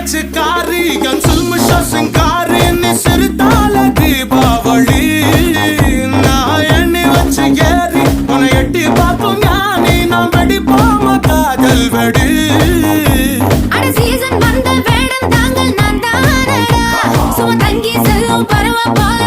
காரி சிங்காரி நீ சிறுதால தீபாவளி நான் எண்ணி வச்சு ஏறி உன எட்டி பார்க்கும் ஞானி நாம் வெடிப்போம காதல் வெடி சீசன் வந்த வேடம் தாங்கள் நான் தானடா சும தங்கி செல்லும் பருவ போல